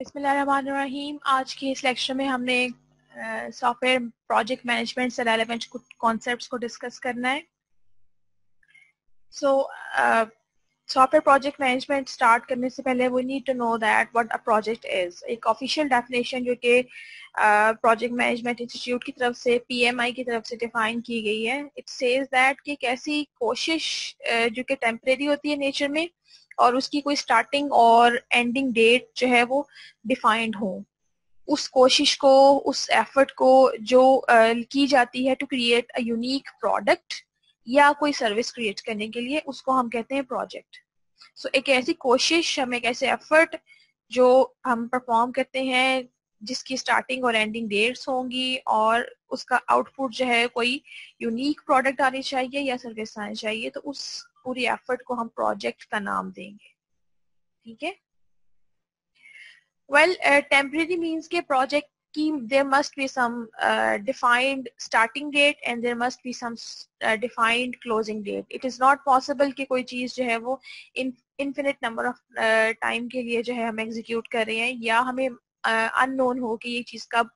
बिस्मिल्लाहिर्रहमानिर्रहीम। आज की इस लेक्चर में हमने सॉफ्टवेयर प्रोजेक्ट मैनेजमेंट से रेलेवेंट कुछ कॉन्सेप्ट्स को डिस्कस करना है। सॉफ्टवेयर प्रोजेक्ट मैनेजमेंट स्टार्ट करने से पहले we need to know that what a project is. एक ऑफिशियल डेफिनेशन जो कि प्रोजेक्ट मैनेजमेंट इंस्टीट्यूट की तरफ से पीएमआई की तरफ से डिफाइन की गई है। इट सेज दैट कि एक ऐसी कोशिश जो कि टेम्परेरी होती है नेचर में और उसकी कोई स्टार्टिंग और एंडिंग डेट जो है वो डिफाइंड हो। उस कोशिश को, उस एफर्ट को जो की जाती है to create a unique product या कोई सर्विस क्रिएट करने के लिए, उसको हम कहते हैं प्रोजेक्ट। सो एक ऐसी कोशिश, हम एक ऐसे एफर्ट जो हम परफॉर्म करते हैं जिसकी स्टार्टिंग और एंडिंग डेट्स होंगी और उसका आउटपुट जो है कोई यूनिक प्रोडक्ट आनी चाहिए या सर्विस आनी चाहिए, तो उस पूरी एफर्ट को हम प्रोजेक्ट का नाम देंगे। ठीक है। Well, temporary means के project की there must be some defined starting date and there must be some defined closing date. It is not possible कि कोई चीज जो है वो infinite number of time के लिए जो है हम execute कर रहे हैं या हमें unknown हो कि ये चीज कब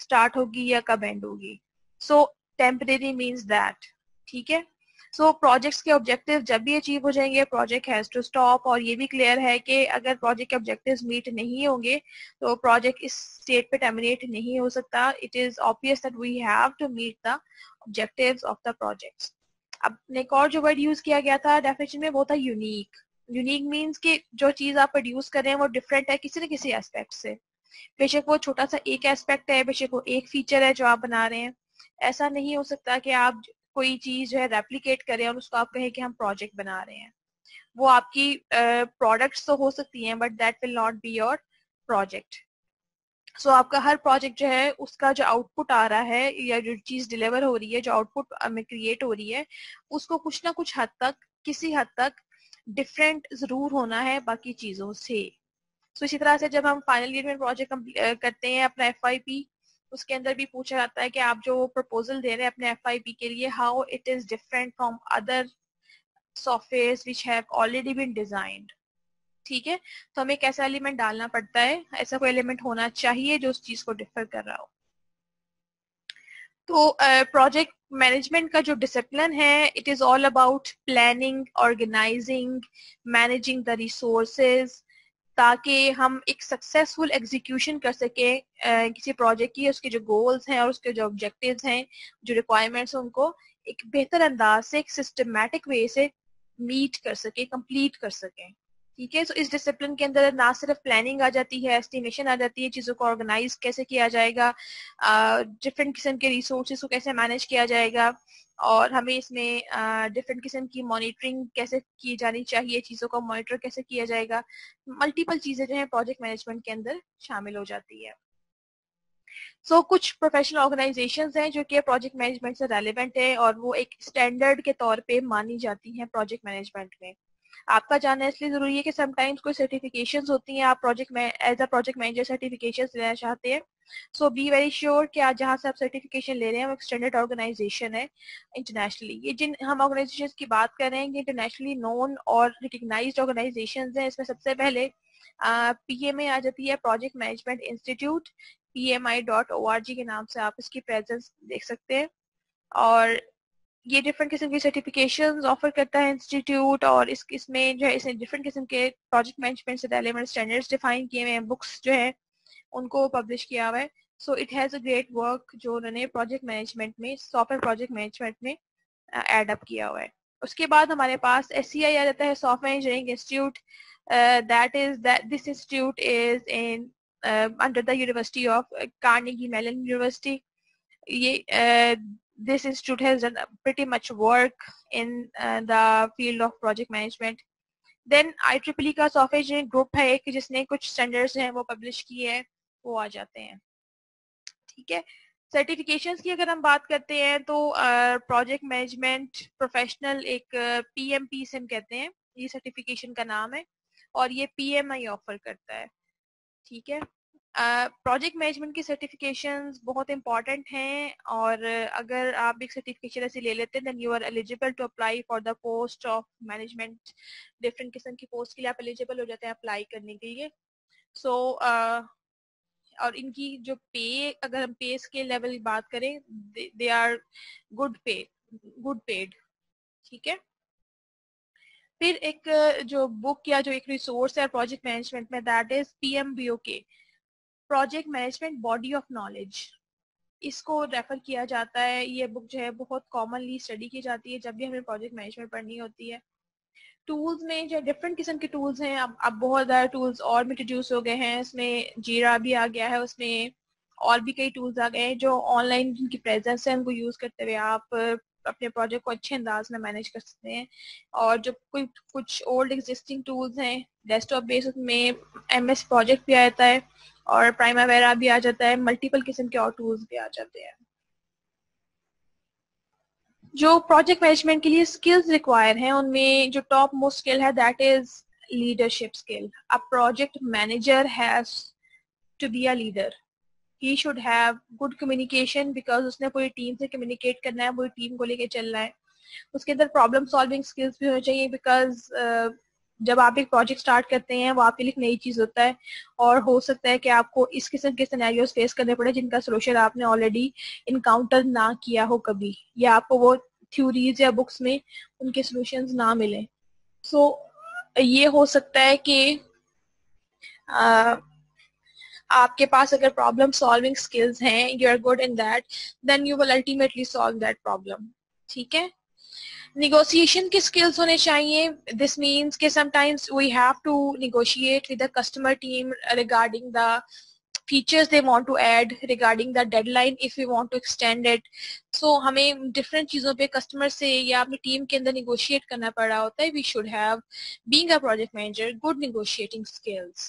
start होगी या कब end होगी। So temporary means that। ठीक है। सो प्रोजेक्ट्स के ऑब्जेक्टिव जब भी अचीव हो जाएंगे, प्रोजेक्ट हैज टू स्टॉप। और ये भी क्लियर है कि अगर प्रोजेक्ट के ऑब्जेक्टिव्स मीट नहीं होंगे तो प्रोजेक्ट इस स्टेट पे टर्मिनेट नहीं हो सकता। It is obvious that we have to meet the objectives of the projects. अब एक और जो वर्ड यूज किया गया था डेफिनेशन में वो था यूनिक। यूनिक मीन्स कि जो चीज आप प्रोड्यूस कर रहे हैं वो डिफरेंट है किसी न किसी एस्पेक्ट से। बेशक वो छोटा सा एक एस्पेक्ट है, बेशक वो एक फीचर है जो आप बना रहे हैं। ऐसा नहीं हो सकता कि आप कोई चीज जो है रेप्लिकेट करें और उसको आप कहें कि हम प्रोजेक्ट बना रहे हैं। वो आपकी प्रोडक्ट्स तो हो सकती हैं but that will not be your project. So आपका हर प्रोजेक्ट जो है उसका जो आउटपुट आ रहा है या जो चीज डिलीवर हो रही है, जो आउटपुट में क्रिएट हो रही है, उसको कुछ ना कुछ हद तक, किसी हद तक डिफरेंट जरूर होना है बाकी चीजों से। सो इसी तरह से जब हम फाइनल ईयर में प्रोजेक्ट करते हैं अपना एफआईपी, उसके अंदर भी पूछा जाता है कि आप जो प्रपोजल दे रहे हैं अपने एफआईपी के लिए, how it is different from other software which have already been designed. ठीक है। तो हमें एक ऐसा एलिमेंट डालना पड़ता है, ऐसा कोई एलिमेंट होना चाहिए जो उस चीज को डिफर कर रहा हो। तो प्रोजेक्ट मैनेजमेंट का जो डिसिप्लिन है, it is all about planning, organizing, managing the resources, ताकि हम एक सक्सेसफुल एग्जीक्यूशन कर सके किसी प्रोजेक्ट की। उसके जो गोल्स हैं और उसके जो ऑब्जेक्टिव्स हैं, जो रिक्वायरमेंट्स हैं, उनको एक बेहतर अंदाज से, एक सिस्टमैटिक वे से मीट कर सके, कंप्लीट कर सके। ठीक है। सो इस डिसिप्लिन के अंदर ना सिर्फ प्लानिंग आ जाती है, एस्टिमेशन आ जाती है, चीज़ों को ऑर्गेनाइज कैसे किया जाएगा, डिफरेंट किस्म के रिसोर्सेज को कैसे मैनेज किया जाएगा, और हमें इसमें डिफरेंट किस्म की मॉनिटरिंग कैसे की जानी चाहिए, चीज़ों को मॉनिटर कैसे किया जाएगा। मल्टीपल चीज़ें जो है प्रोजेक्ट मैनेजमेंट के अंदर शामिल हो जाती है। कुछ प्रोफेशनल ऑर्गेनाइजेशंस हैं जो कि प्रोजेक्ट मैनेजमेंट से रेलेवेंट है और वो एक स्टैंडर्ड के तौर पे मानी जाती हैं प्रोजेक्ट मैनेजमेंट में। आपका जानना इसलिए जरूरी है कि समटाइम्स कोई सर्टिफिकेशंस होती हैं, आप प्रोजेक्ट में as a project manager certifications लेना चाहते हैं। सो बी वेरी श्योर कि आज जहाँ से आप सर्टिफिकेशन ले रहे हैं वो एक स्टैंडर्ड ऑर्गेनाइजेशन है इंटरनेशनली। ये जिन हम ऑर्गेनाइजेशन की बात कर रहे हैं, ये इंटरनेशनली नोन और रिकग्नाइज्ड ऑर्गेनाइजेशन हैं। इसमें सबसे पहले पीएमए आ जाती है, प्रोजेक्ट मैनेजमेंट इंस्टीट्यूट। pmi.org के नाम से आप इसकी प्रेजेंस देख सकते हैं। और ये डिफरेंट किस्म की सर्टिफिकेशंस ऑफर करता है इंस्टीट्यूट, और इसमें जो है इसने डिफरेंट किस्म के प्रोजेक्ट मैनेजमेंट से रेलेवेंट स्टैंडर्ड्स डिफाइन किए हुए हैं, बुक्स जो है उनको पब्लिश किया हुआ है। So it has a great work जो उन्होंने प्रोजेक्ट मैनेजमेंट में, सॉफ्टवेयर प्रोजेक्ट मैनेजमेंट में एड अप किया हुआ है। उसके बाद हमारे पास SCI आ जाता है, software engineering institute. That this institute is in under the university of Carnegie Mellon university. ये this institute has done pretty much work in the field of project management. Then IEEE का software engineering group है एक, जिसने कुछ standards हैं वो publish किए हैं, वो आ जाते हैं। ठीक है। सर्टिफिकेशंस की अगर हम बात करते हैं तो प्रोजेक्ट मैनेजमेंट प्रोफेशनल एक PMP से हम कहते हैं, ये सर्टिफिकेशन का नाम है, और ये PMI ऑफर करता है। ठीक है। प्रोजेक्ट मैनेजमेंट की सर्टिफिकेशंस बहुत इंपॉर्टेंट हैं, और अगर आप एक सर्टिफिकेशन ऐसी ले लेते हैं then you are eligible to apply for the post of management. Different किस्म की पोस्ट के लिए आप एलिजिबल हो जाते हैं अप्लाई करने के लिए। सो और इनकी जो पे, अगर हम पे के लेवल की बात करें, दे आर गुड पेड, ठीक है। फिर एक जो बुक या जो एक रिसोर्स है प्रोजेक्ट मैनेजमेंट में, that is PMBOK, project management body of knowledge. इसको रेफर किया जाता है, ये बुक जो है बहुत कॉमनली स्टडी की जाती है जब भी हमें प्रोजेक्ट मैनेजमेंट पढ़नी होती है। टूल्स में जो डिफरेंट किस्म के टूल्स हैं, अब बहुत ज़्यादा टूल्स और भी इंट्रोड्यूस हो गए हैं, इसमें जीरा भी आ गया है, उसमें और भी कई टूल्स आ गए हैं जो ऑनलाइन जिनकी प्रेजेंस है उनको यूज़ करते हुए आप अपने प्रोजेक्ट को अच्छे अंदाज में मैनेज कर सकते हैं। और जो कुछ ओल्ड एग्जिस्टिंग टूल्स हैं डेस्कटॉप बेस्ड, में MS प्रोजेक्ट भी आता है और प्राइमावेरा भी आ जाता है, मल्टीपल किस्म के और टूल्स भी आ जाते हैं। जो प्रोजेक्ट मैनेजमेंट के लिए स्किल्स रिक्वायर हैं उनमें जो टॉप मोस्ट स्किल है that is leadership skill. A project manager has to be a leader. He should have good communication because उसने पूरी टीम से कम्युनिकेट करना है, पूरी टीम को लेकर चलना है। उसके अंदर प्रॉब्लम सॉल्विंग स्किल्स भी होनी चाहिए बिकॉज जब आप एक प्रोजेक्ट स्टार्ट करते हैं वो आपके लिए एक नई चीज होता है और हो सकता है कि आपको इस किस्म के सिनेरियोस फेस करने पड़े जिनका सोल्यूशन आपने ऑलरेडी इनकाउंटर ना किया हो कभी, या आपको वो थ्योरीज या बुक्स में उनके सॉल्यूशंस ना मिले। सो ये हो सकता है कि आपके पास अगर प्रॉब्लम सॉल्विंग स्किल्स हैं, you are good in that, then you will ultimately solve that problem, ठीक है। नेगोशिएशन की स्किल्स होने चाहिए। दिस मीन्स कि sometimes we have to negotiate with the customer team regarding the features they want to add, regarding the deadline if we want to extend it. So हमें different चीज़ों पे customer से या अपनी team के अंदर negotiate करना पड़ रहा होता है। We should have, being a project manager, good negotiating skills.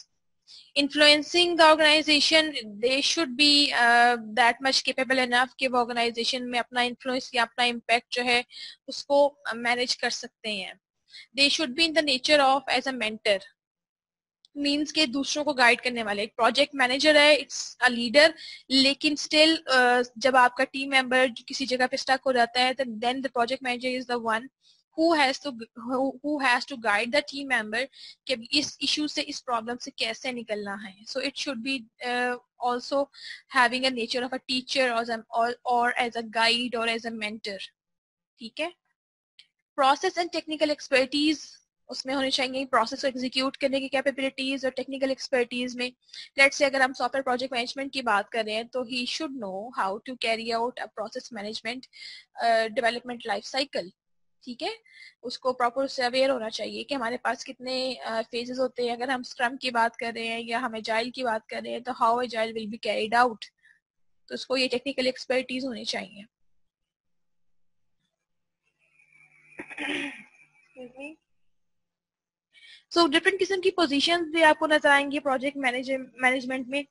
Influencing the organization, they should be that much capable enough कि वो organization में अपना influence या अपना impact जो है उसको manage कर सकते हैं। They should be in the nature of as a mentor. Means के दूसरों को गाइड करने वाले। एक प्रोजेक्ट मैनेजर है, इट्स अ लीडर, लेकिन स्टिल जब आपका टीम मेंबर किसी जगह पे स्टक हो जाता है then the project manager is the one who has to guide the team member कि इस इशू से, इस प्रॉब्लम से कैसे निकलना है। So it should be also having a nature of a teacher or as a guide or as a mentor, ठीक है। प्रोसेस एंड टेक्निकल एक्सपर्टीज उसमें होनी चाहिए, प्रोसेस को एग्जीक्यूट करने की कैपेबिलिटीज और टेक्निकल एक्सपर्टीज में। लेट्स से अगर हम सॉफ्टवेयर प्रोजेक्ट मैनेजमेंट की बात कर रहे हैं तो he should know how to carry out a process management development life cycle, ठीक है। उसको प्रॉपर उससे अवेयर होना चाहिए कि हमारे पास कितने फेजेस होते हैं। अगर हम स्क्रम की बात कर रहे हैं या हम एजाइल की बात कर रहे हैं तो how agile will be carried out, तो उसको ये टेक्निकल एक्सपर्टीज होनी चाहिए। सो डिफरेंट किस्म की पोजीशंस भी आपको नजर आएंगी प्रोजेक्ट मैनेजमेंट में।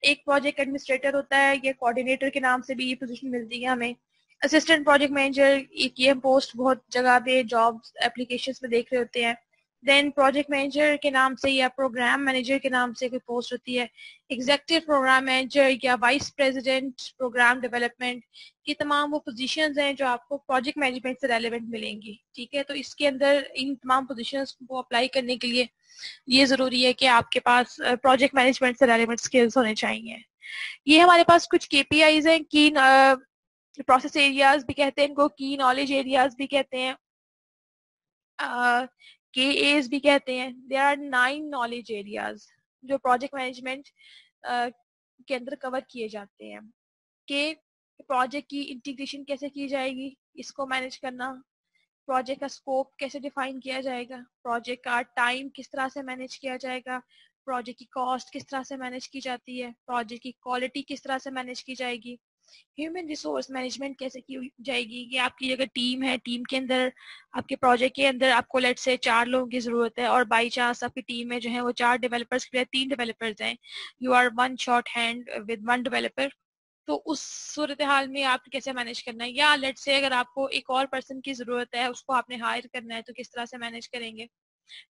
एक प्रोजेक्ट एडमिनिस्ट्रेटर होता है, ये कोऑर्डिनेटर के नाम से भी ये पोजीशन मिलती है हमें। असिस्टेंट प्रोजेक्ट मैनेजर, एक ये पोस्ट बहुत जगह पे जॉब एप्लीकेशंस में देख रहे होते हैं। देन प्रोजेक्ट मैनेजर के नाम से या प्रोग्राम मैनेजर के नाम से कोई पोस्ट होती है। एग्जीक्यूटिव प्रोग्राम मैनेजर या वाइस प्रेसिडेंट प्रोग्राम डेवलपमेंट, ये तमाम वो पोजीशंस हैं जो आपको प्रोजेक्ट मैनेजमेंट से रेलेवेंट मिलेंगी, ठीक है। तो इसके अंदर इन तमाम पोजीशंस को अप्लाई करने के लिए ये जरूरी है कि आपके पास प्रोजेक्ट मैनेजमेंट से रेलेवेंट स्किल्स होने चाहिए। ये हमारे पास कुछ KPIs हैं, की प्रोसेस एरियाज भी कहते हैं इनको, की नॉलेज एरियाज भी कहते हैं, KAs भी कहते हैं। देयर आर 9 नॉलेज एरियाज जो प्रोजेक्ट मैनेजमेंट के अंदर कवर किए जाते हैं। कि प्रोजेक्ट की इंटीग्रेशन कैसे की जाएगी, इसको मैनेज करना, प्रोजेक्ट का स्कोप कैसे डिफाइन किया जाएगा, प्रोजेक्ट का टाइम किस तरह से मैनेज किया जाएगा, प्रोजेक्ट की कॉस्ट किस तरह से मैनेज की जाती है, प्रोजेक्ट की क्वालिटी किस तरह से मैनेज की जाएगी, ह्यूमन रिसोर्स मैनेजमेंट कैसे की जाएगी कि आपकी अगर टीम है, टीम के अंदर आपके प्रोजेक्ट के अंदर आपको लेट से 4 लोगों की जरूरत है और बाई चांस आपकी टीम में जो है वो 4 डेवलपर्स के लिए 3 डेवलपर्स हैं, you are one short hand with one developer, तो उस सूरत हाल में आपको कैसे मैनेज करना है। या लेट से अगर आपको एक और पर्सन की जरूरत है, उसको आपने हायर करना है, तो किस तरह से मैनेज करेंगे।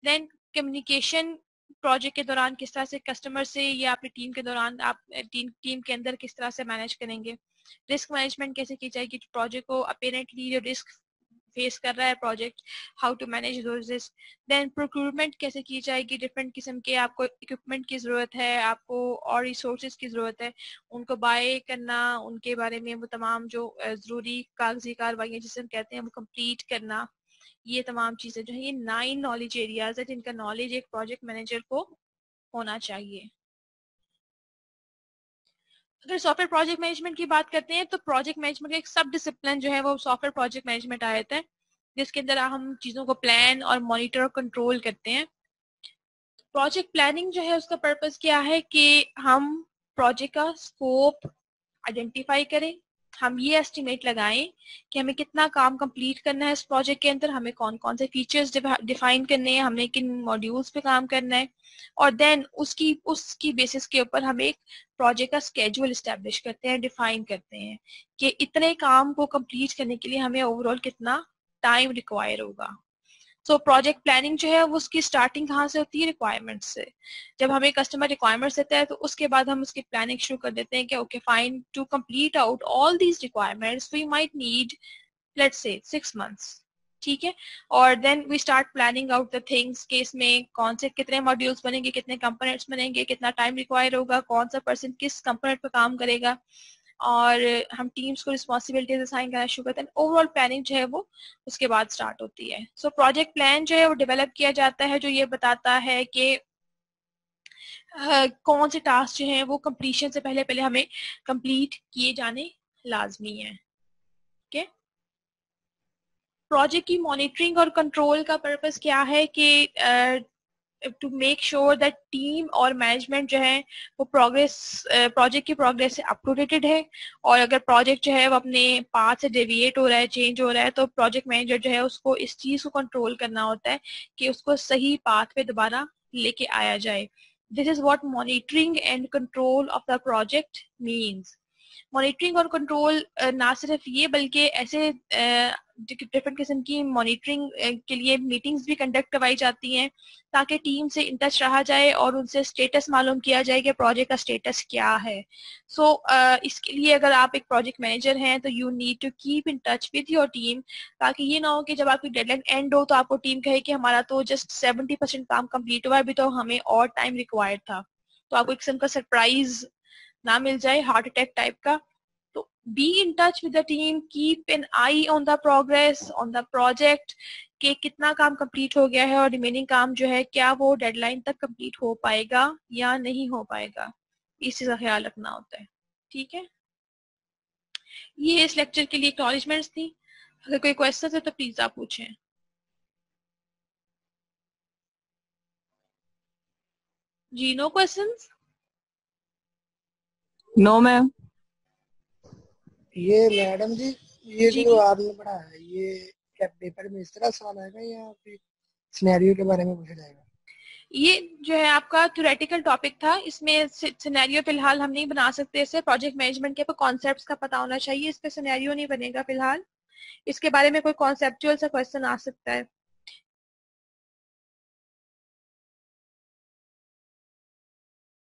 देन कम्युनिकेशन प्रोजेक्ट के दौरान किस तरह से कस्टमर से या अपनी टीम के दौरान आप टीम के अंदर किस तरह से मैनेज करेंगे। रिस्क मैनेजमेंट कैसे की जाएगी, प्रोजेक्ट को अपेरेंटली जो रिस्क फेस कर रहा है project, how to manage those risk. Then procurement कैसे की जाएगी, डिफरेंट किस्म के आपको इक्विपमेंट की ज़रूरत है, आपको और रिसोर्सेज की ज़रूरत है, उनको बाय करना, उनके बारे में वो तमाम जो ज़रूरी कागजी कार्रवाइयाँ जिसे हम कहते हैं वो कंप्लीट करना। ये तमाम चीज़ें जो है ये 9 नॉलेज एरियाज है जिनका नॉलेज एक प्रोजेक्ट मैनेजर को होना चाहिए। अगर सॉफ्टवेयर प्रोजेक्ट मैनेजमेंट की बात करते हैं तो प्रोजेक्ट मैनेजमेंट का एक सब डिसिप्लिन जो है वो सॉफ्टवेयर प्रोजेक्ट मैनेजमेंट आ जाता है, जिसके अंदर हम चीज़ों को प्लान और मॉनिटर और कंट्रोल करते हैं। प्रोजेक्ट प्लानिंग जो है उसका पर्पस क्या है कि हम प्रोजेक्ट का स्कोप आइडेंटिफाई करें, हम ये एस्टिमेट लगाएं कि हमें कितना काम कंप्लीट करना है इस प्रोजेक्ट के अंदर, हमें कौन कौन से फीचर्स डिफाइन करने हैं, हमने किन मॉड्यूल्स पे काम करना है, और देन उसकी उसकी बेसिस के ऊपर हम एक प्रोजेक्ट का स्केड्यूल इस्टेब्लिश करते हैं, डिफाइन करते हैं कि इतने काम को कंप्लीट करने के लिए हमें ओवरऑल कितना टाइम रिक्वायर होगा। सो प्रोजेक्ट प्लानिंग जो है वो उसकी स्टार्टिंग कहाँ से होती है, रिक्वायरमेंट से। जब हमें कस्टमर रिक्वायरमेंट्स देता है तो उसके बाद हम उसकी प्लानिंग शुरू कर देते हैं कि okay fine, to complete out all these requirements we might need let's say 6 months, ठीक है। और then we start planning out the things कि इसमें कौन से कितने मॉड्यूल्स बनेंगे, कितने कंपोनेंट्स बनेंगे, कितना टाइम रिक्वायर होगा, कौन सा पर्सन किस कंपोनेंट पर काम करेगा, और हम टीम्स को रिस्पॉन्सिबिलिटीज असाइन करना शुरू करते हैं। ओवरऑल प्लानिंग जो है वो उसके बाद स्टार्ट होती है। सो प्रोजेक्ट प्लान जो है वो डेवलप किया जाता है जो ये बताता है कि कौन से टास्क जो हैं वो कंप्लीशन से पहले पहले हमें कंप्लीट किए जाने लाजमी है। ठीक है। प्रोजेक्ट की मॉनिटरिंग और कंट्रोल का पर्पस क्या है कि to make sure that team और मैनेजमेंट जो है वो प्रोजेक्ट की प्रोग्रेस से अप टू डेटेड है, और अगर प्रोजेक्ट जो है वो अपने पाथ से डेविएट हो रहा है, चेंज हो रहा है, तो प्रोजेक्ट मैनेजर जो है उसको इस चीज को कंट्रोल करना होता है कि उसको सही पाथ पे दोबारा लेके आया जाए। This is what monitoring and control of the project means. Monitoring और कंट्रोल ना सिर्फ ये बल्कि ऐसे डिफरेंट किस्म की मॉनिटरिंग के लिए मीटिंग्स भी कंडक्ट करवाई जाती हैं ताकि टीम से इन टच रहा जाए और उनसे स्टेटस मालूम किया जाए कि प्रोजेक्ट का स्टेटस क्या है। सो इसके लिए अगर आप एक प्रोजेक्ट मैनेजर हैं तो you need to keep in touch with your team, ताकि ये ना हो कि जब आपकी डेडलाइन एंड हो तो आपको टीम कहे कि हमारा तो जस्ट 70% काम कंप्लीट हुआ है, अभी तो हमें और टाइम रिक्वायर्ड था, तो आपको एक किस्म का सरप्राइज ना मिल जाए, हार्ट अटैक टाइप का। तो be in touch with the team, keep an I on the progress on the project कि कितना काम कंप्लीट हो गया है और रिमेनिंग काम जो है क्या वो डेडलाइन तक कंप्लीट हो पाएगा या नहीं हो पाएगा, इस चीज का ख्याल रखना होता है। ठीक है, ये इस लेक्चर के लिए एक्नॉलेजमेंट्स थी। अगर कोई क्वेश्चन है तो प्लीज आप पूछें। जी, नो क्वेश्चंस? No ma'am. ये मैडम जी, ये जी जो आपने पढ़ाया है ये क्या पेपर में इस तरह सवाल आएगा या फिर सिनेरियो के बारे में पूछा जाएगा? ये जो है आपका थ्योरेटिकल टॉपिक था, इसमें सिनेरियो फिलहाल हम नहीं बना सकते। इसे प्रोजेक्ट मैनेजमेंट के कॉन्सेप्ट्स का पता होना चाहिए, इस पे सिनेरियो नहीं बनेगा फिलहाल। इसके बारे में कोई कॉन्सेप्चुअल सा क्वेश्चन आ सकता है।